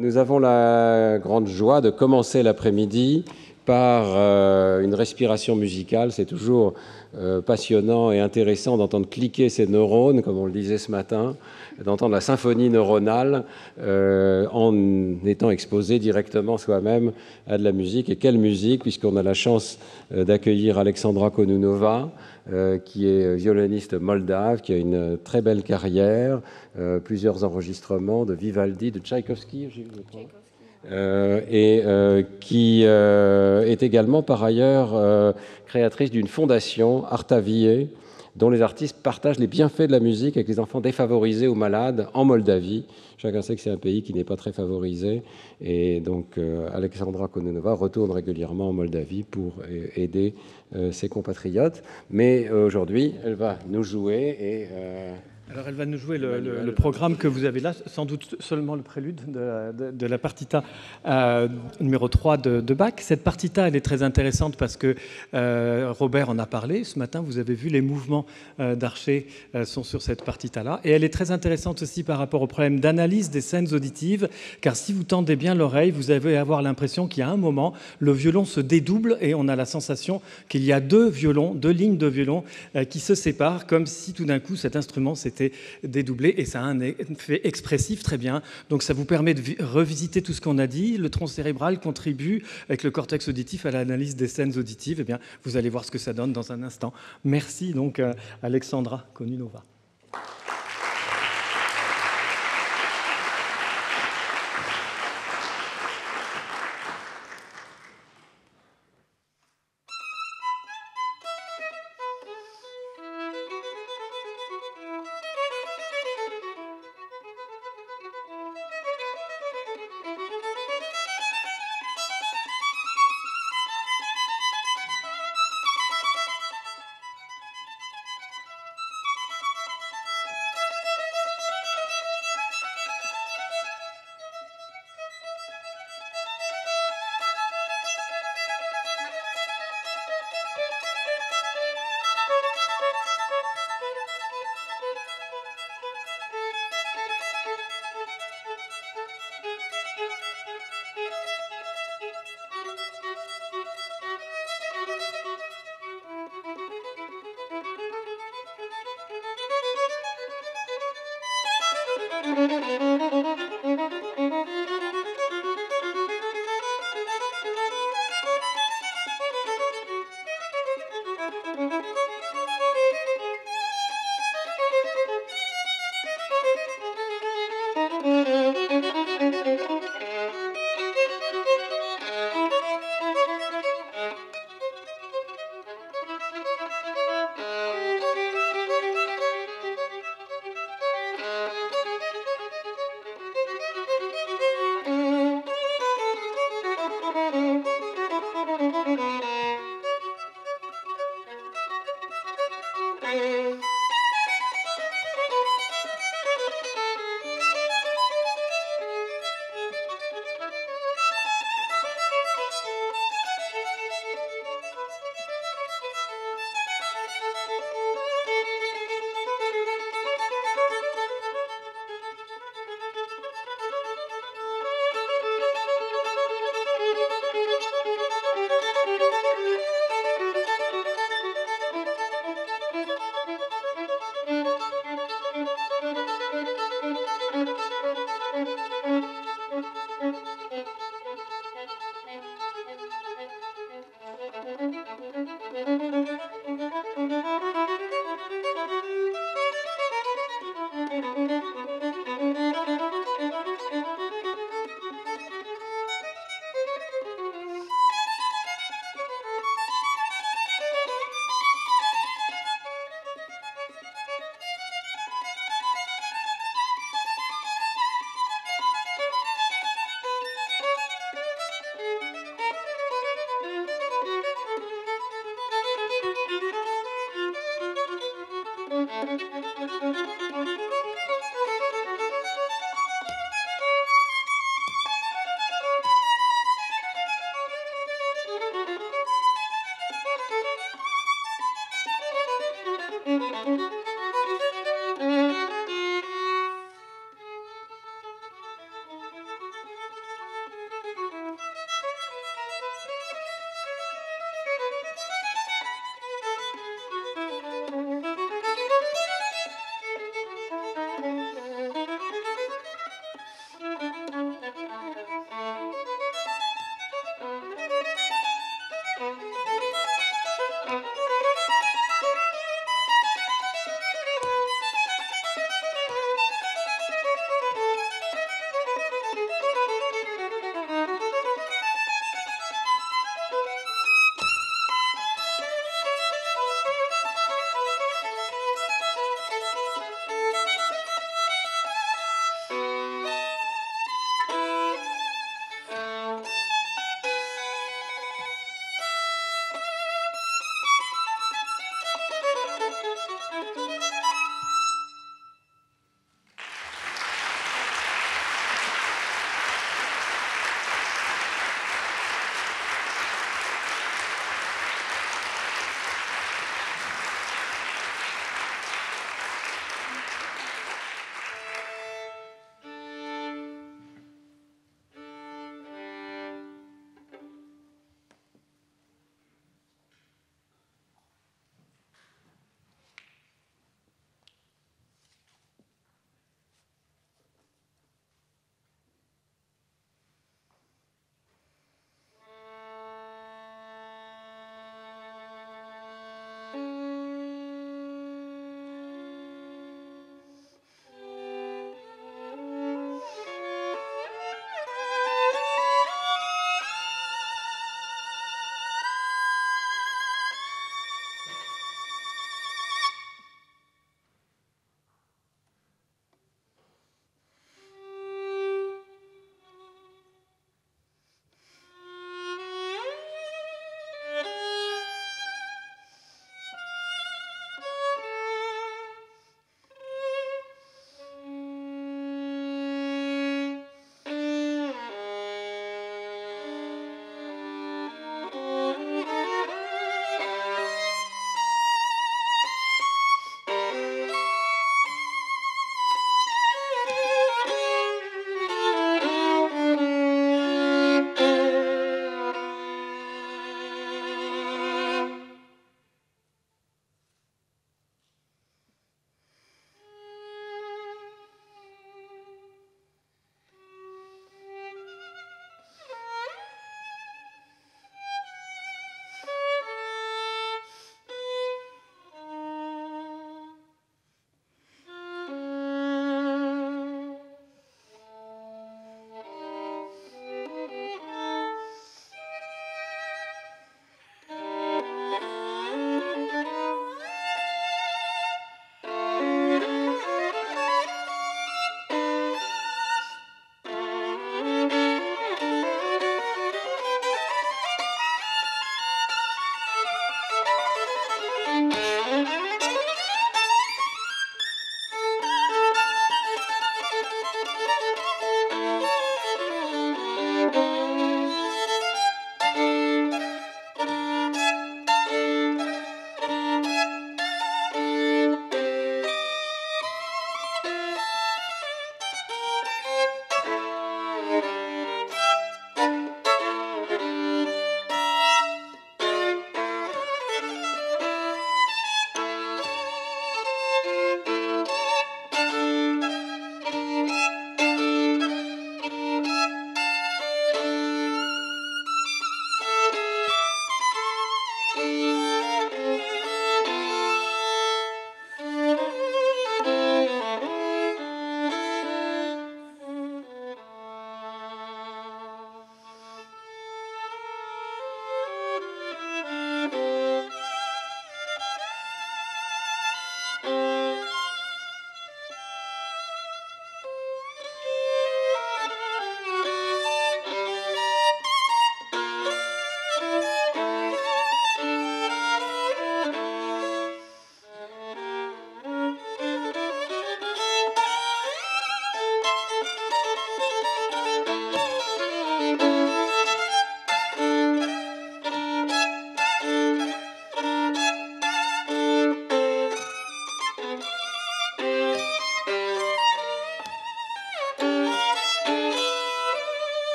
Nous avons la grande joie de commencer l'après-midi par une respiration musicale. C'est toujours passionnant et intéressant d'entendre cliquer ces neurones, comme on le disait ce matin, d'entendre la symphonie neuronale en étant exposé directement soi-même à de la musique. Et quelle musique, puisqu'on a la chance d'accueillir Alexandra Konunova, qui est violoniste moldave, qui a une très belle carrière, plusieurs enregistrements de Vivaldi, de Tchaïkovski, je crois. Qui est également par ailleurs créatrice d'une fondation, Artavie, dont les artistes partagent les bienfaits de la musique avec les enfants défavorisés ou malades en Moldavie. Chacun sait que c'est un pays qui n'est pas très favorisé, et donc Alexandra Kononova retourne régulièrement en Moldavie pour aider ses compatriotes. Mais aujourd'hui, elle va nous jouer et... Alors elle va nous jouer le programme que vous avez là, sans doute seulement le prélude de la partita numéro 3 de Bach. Cette partita, elle est très intéressante parce que Robert en a parlé. Ce matin, vous avez vu les mouvements d'Archer sont sur cette partita-là. Et elle est très intéressante aussi par rapport au problème d'analyse des scènes auditives, car si vous tendez bien l'oreille, vous allez avoir l'impression qu'il y a un moment, le violon se dédouble et on a la sensation qu'il y a deux lignes de violon qui se séparent, comme si tout d'un coup cet instrument s'était dédoublé, et ça a un effet expressif très bien. Donc ça vous permet de revisiter tout ce qu'on a dit. Le tronc cérébral contribue avec le cortex auditif à l'analyse des scènes auditives. Eh bien, vous allez voir ce que ça donne dans un instant. Merci donc Alexandra Konunova.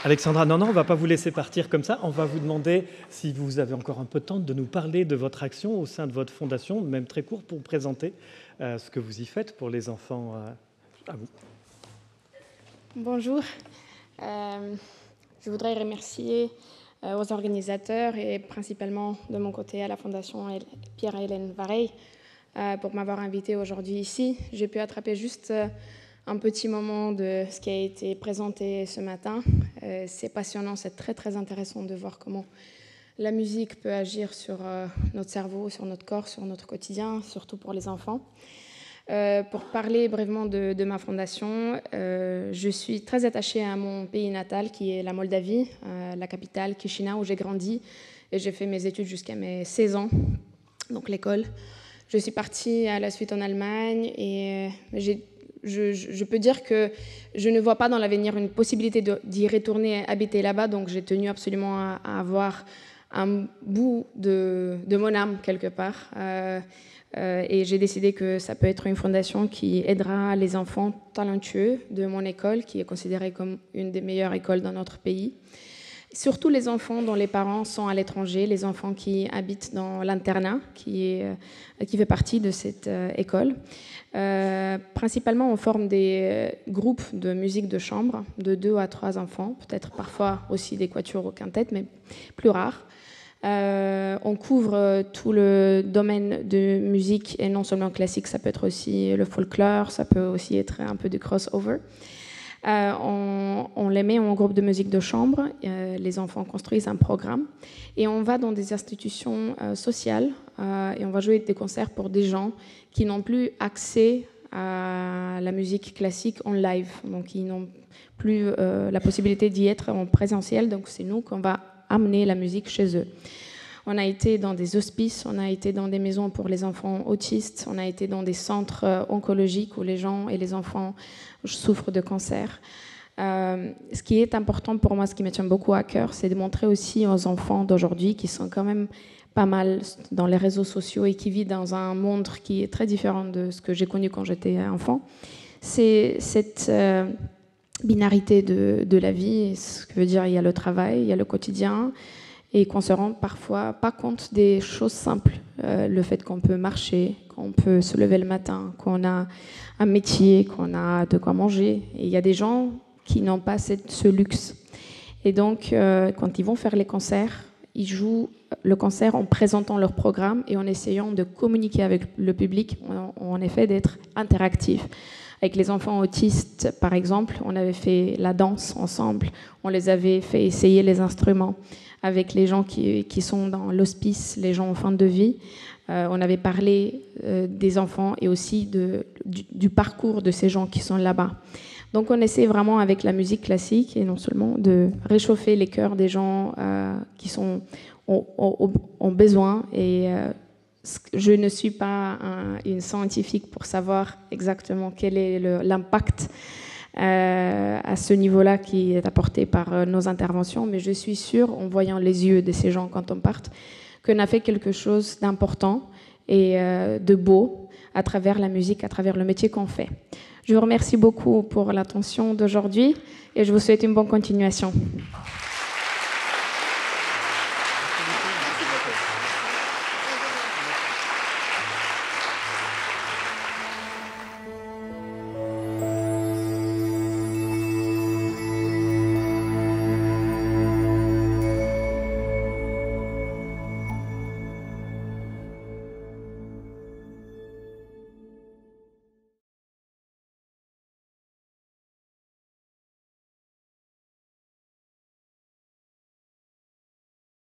Alexandra, non, on ne va pas vous laisser partir comme ça. On va vous demander, si vous avez encore un peu de temps, de nous parler de votre action au sein de votre fondation, même très court, pour présenter ce que vous y faites pour les enfants. À vous. Bonjour. Je voudrais remercier aux organisateurs et principalement de mon côté à la Fondation Pierre-Hélène Vareille pour m'avoir invité aujourd'hui ici. J'ai pu attraper juste un petit moment de ce qui a été présenté ce matin. C'est passionnant, c'est très très intéressant de voir comment la musique peut agir sur notre cerveau, sur notre corps, sur notre quotidien, surtout pour les enfants. Pour parler brièvement de ma fondation, je suis très attachée à mon pays natal qui est la Moldavie, la capitale Chișinău où j'ai grandi et j'ai fait mes études jusqu'à mes 16 ans, donc l'école. Je suis partie à la suite en Allemagne et je peux dire que je ne vois pas dans l'avenir une possibilité d'y retourner habiter là-bas, donc j'ai tenu absolument à avoir un bout de mon âme quelque part. Et j'ai décidé que ça peut être une fondation qui aidera les enfants talentueux de mon école, qui est considérée comme une des meilleures écoles dans notre pays. Surtout les enfants dont les parents sont à l'étranger, les enfants qui habitent dans l'internat, qui fait partie de cette école. Principalement, on forme des groupes de musique de chambre de 2 à 3 enfants, peut-être parfois aussi des quatuors ou quintettes, mais plus rares. On couvre tout le domaine de musique, et non seulement classique, ça peut être aussi le folklore, ça peut aussi être un peu du crossover. On les met en groupe de musique de chambre, les enfants construisent un programme, et on va dans des institutions sociales, et on va jouer des concerts pour des gens qui n'ont plus accès à la musique classique en live, donc ils n'ont plus la possibilité d'y être en présentiel, donc c'est nous qu'on va amener la musique chez eux. On a été dans des hospices, on a été dans des maisons pour les enfants autistes, on a été dans des centres oncologiques où les gens et les enfants souffrent de cancer. Ce qui est important pour moi, ce qui me tient beaucoup à cœur, c'est de montrer aussi aux enfants d'aujourd'hui qui sont quand même pas mal dans les réseaux sociaux et qui vivent dans un monde qui est très différent de ce que j'ai connu quand j'étais enfant. C'est cette binarité de la vie, ce que veut dire il y a le travail, il y a le quotidien, et qu'on se rend parfois pas compte des choses simples. Le fait qu'on peut marcher, qu'on peut se lever le matin, qu'on a un métier, qu'on a de quoi manger. Et il y a des gens qui n'ont pas ce luxe. Et donc, quand ils vont faire les concerts, ils jouent le concert en présentant leur programme et en essayant de communiquer avec le public, en effet d'être interactif. Avec les enfants autistes, par exemple, on avait fait la danse ensemble, on les avait fait essayer les instruments. Avec les gens qui sont dans l'hospice, les gens en fin de vie, on avait parlé des enfants et aussi du parcours de ces gens qui sont là-bas. Donc on essaie vraiment avec la musique classique et non seulement de réchauffer les cœurs des gens qui ont besoin. Et je ne suis pas une scientifique pour savoir exactement quel est l'impact à ce niveau-là qui est apporté par nos interventions, mais je suis sûre, en voyant les yeux de ces gens quand on part, qu'on a fait quelque chose d'important et de beau à travers la musique, à travers le métier qu'on fait. Je vous remercie beaucoup pour l'attention d'aujourd'hui et je vous souhaite une bonne continuation.